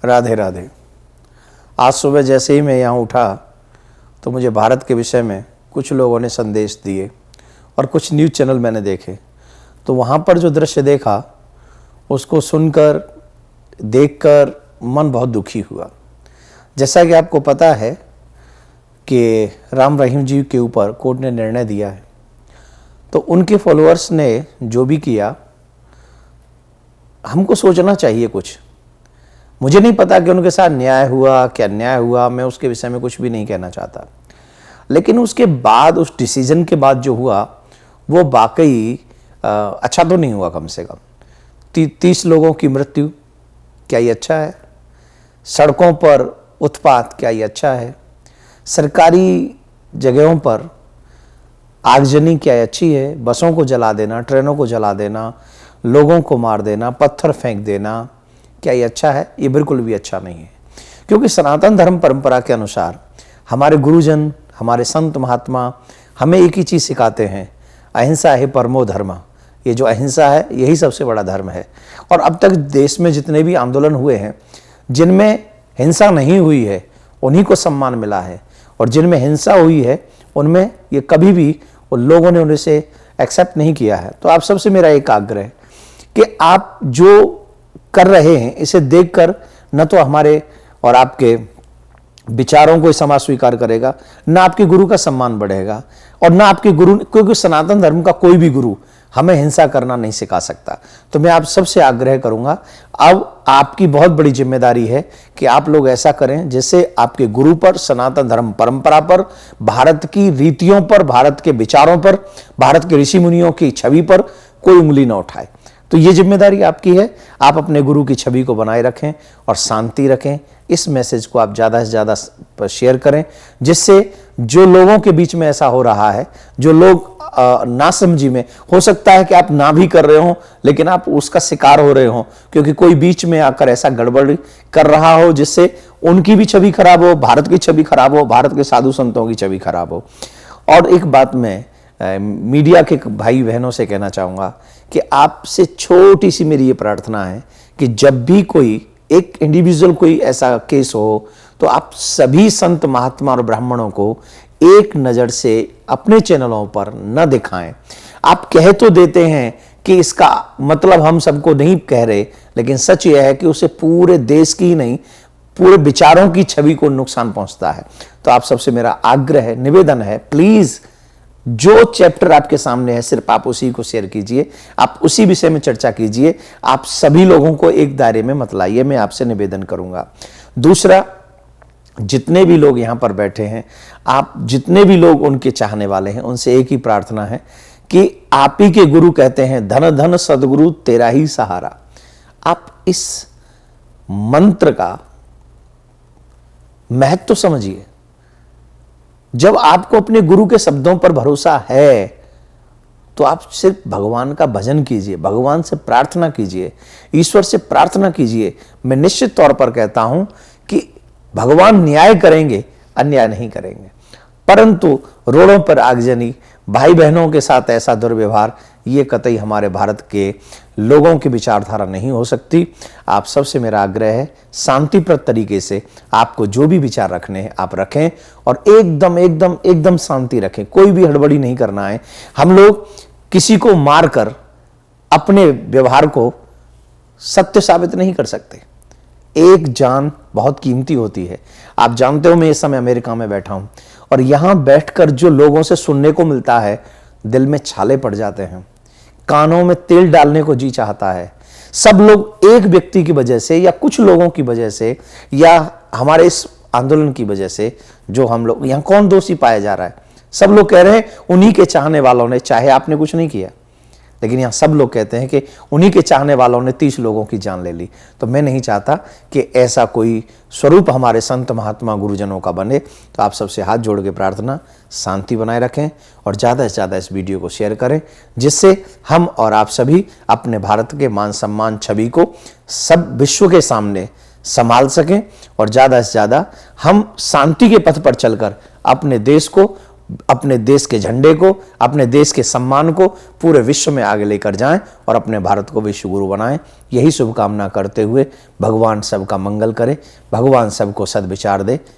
राधे राधे। आज सुबह जैसे ही मैं यहाँ उठा तो मुझे भारत के विषय में कुछ लोगों ने संदेश दिए और कुछ न्यूज़ चैनल मैंने देखे, तो वहाँ पर जो दृश्य देखा उसको सुनकर देखकर मन बहुत दुखी हुआ। जैसा कि आपको पता है कि राम रहीम जी के ऊपर कोर्ट ने निर्णय दिया है, तो उनके फॉलोअर्स ने जो भी किया हमको सोचना चाहिए कुछ। मुझे नहीं पता कि उनके साथ न्याय हुआ क्या अन्याय हुआ, मैं उसके विषय में कुछ भी नहीं कहना चाहता, लेकिन उसके बाद उस डिसीजन के बाद जो हुआ वो वाकई अच्छा तो नहीं हुआ। कम से कम 30 लोगों की मृत्यु, क्या ये अच्छा है? सड़कों पर उत्पात, क्या ये अच्छा है? सरकारी जगहों पर आगजनी, क्या ये अच्छी है? बसों को जला देना, ट्रेनों को जला देना, लोगों को मार देना, पत्थर फेंक देना, क्या ये अच्छा है? ये बिल्कुल भी अच्छा नहीं है, क्योंकि सनातन धर्म परंपरा के अनुसार हमारे गुरुजन, हमारे संत महात्मा हमें एक ही चीज़ सिखाते हैं, अहिंसा है परमो धर्म। ये जो अहिंसा है यही सबसे बड़ा धर्म है। और अब तक देश में जितने भी आंदोलन हुए हैं जिनमें हिंसा नहीं हुई है उन्हीं को सम्मान मिला है, और जिनमें हिंसा हुई है उनमें ये कभी भी उन लोगों ने उनसे एक्सेप्ट नहीं किया है। तो आप सबसे मेरा एक आग्रह है कि आप जो कर रहे हैं इसे देखकर न तो हमारे और आपके विचारों को समाज स्वीकार करेगा, न आपके गुरु का सम्मान बढ़ेगा, और न आपके गुरु, क्योंकि सनातन धर्म का कोई भी गुरु हमें हिंसा करना नहीं सिखा सकता। तो मैं आप सबसे आग्रह करूंगा, अब आपकी बहुत बड़ी जिम्मेदारी है कि आप लोग ऐसा करें जिससे आपके गुरु पर, सनातन धर्म परंपरा पर, भारत की रीतियों पर, भारत के विचारों पर, भारत के ऋषि मुनियों की छवि पर कोई उंगली न उठाए। तो ये जिम्मेदारी आपकी है। आप अपने गुरु की छवि को बनाए रखें और शांति रखें। इस मैसेज को आप ज़्यादा से ज़्यादा शेयर करें, जिससे जो लोगों के बीच में ऐसा हो रहा है, जो लोग नासमझी में, हो सकता है कि आप ना भी कर रहे हो लेकिन आप उसका शिकार हो रहे हो, क्योंकि कोई बीच में आकर ऐसा गड़बड़ कर रहा हो जिससे उनकी भी छवि खराब हो, भारत की छवि खराब हो, भारत के साधु संतों की छवि खराब हो। और एक बात मैं मीडिया के भाई बहनों से कहना चाहूँगा कि आपसे छोटी सी मेरी ये प्रार्थना है कि जब भी कोई एक इंडिविजुअल कोई ऐसा केस हो तो आप सभी संत महात्मा और ब्राह्मणों को एक नज़र से अपने चैनलों पर न दिखाएं। आप कह तो देते हैं कि इसका मतलब हम सबको नहीं कह रहे, लेकिन सच यह है कि उसे पूरे देश की ही नहीं, पूरे विचारों की छवि को नुकसान पहुंचता है। तो आप सबसे मेरा आग्रह है, निवेदन है, प्लीज जो चैप्टर आपके सामने है सिर्फ आप उसी को शेयर कीजिए, आप उसी विषय में चर्चा कीजिए, आप सभी लोगों को एक दायरे में मत लाइए, मैं आपसे निवेदन करूंगा। दूसरा, जितने भी लोग यहां पर बैठे हैं, आप जितने भी लोग उनके चाहने वाले हैं, उनसे एक ही प्रार्थना है कि आप ही के गुरु कहते हैं धन धन सदगुरु तेरा ही सहारा। आप इस मंत्र का महत्व तो समझिए। जब आपको अपने गुरु के शब्दों पर भरोसा है तो आप सिर्फ भगवान का भजन कीजिए, भगवान से प्रार्थना कीजिए, ईश्वर से प्रार्थना कीजिए। मैं निश्चित तौर पर कहता हूं कि भगवान न्याय करेंगे, अन्याय नहीं करेंगे। परंतु रोडों पर आगजनी, भाई बहनों के साथ ऐसा दुर्व्यवहार, ये कतई हमारे भारत के लोगों की विचारधारा नहीं हो सकती। आप सबसे मेरा आग्रह है, शांतिप्रद तरीके से आपको जो भी विचार रखने हैं आप रखें, और एकदम एकदम एकदम शांति रखें, कोई भी हड़बड़ी नहीं करना है। हम लोग किसी को मारकर अपने व्यवहार को सत्य साबित नहीं कर सकते। एक जान बहुत कीमती होती है। आप जानते हो, मैं इस समय अमेरिका में बैठा हूं और यहां बैठकर जो लोगों से सुनने को मिलता है, दिल में छाले पड़ जाते हैं, कानों में तेल डालने को जी चाहता है। सब लोग एक व्यक्ति की वजह से या कुछ लोगों की वजह से या हमारे इस आंदोलन की वजह से, जो हम लोग यहां कौन दोषी पाया जा रहा है? सब लोग कह रहे हैं उन्हीं के चाहने वालों ने, चाहे आपने कुछ नहीं किया, लेकिन यहां सब लोग कहते हैं कि उन्हीं के चाहने वालों ने 30 लोगों की जान ले ली। तो मैं नहीं चाहता कि ऐसा कोई स्वरूप हमारे संत महात्मा गुरुजनों का बने। तो आप सबसे हाथ जोड़ के प्रार्थना, शांति बनाए रखें और ज़्यादा से ज़्यादा इस वीडियो को शेयर करें, जिससे हम और आप सभी अपने भारत के मान सम्मान छवि को सब विश्व के सामने संभाल सकें, और ज़्यादा से ज़्यादा हम शांति के पथ पर चलकर अपने देश को अपने देश के झंडे को, अपने देश के सम्मान को पूरे विश्व में आगे लेकर जाएं और अपने भारत को विश्व गुरु बनाएं। यही शुभकामना करते हुए भगवान सबका मंगल करे, भगवान सबको सद्विचार दे।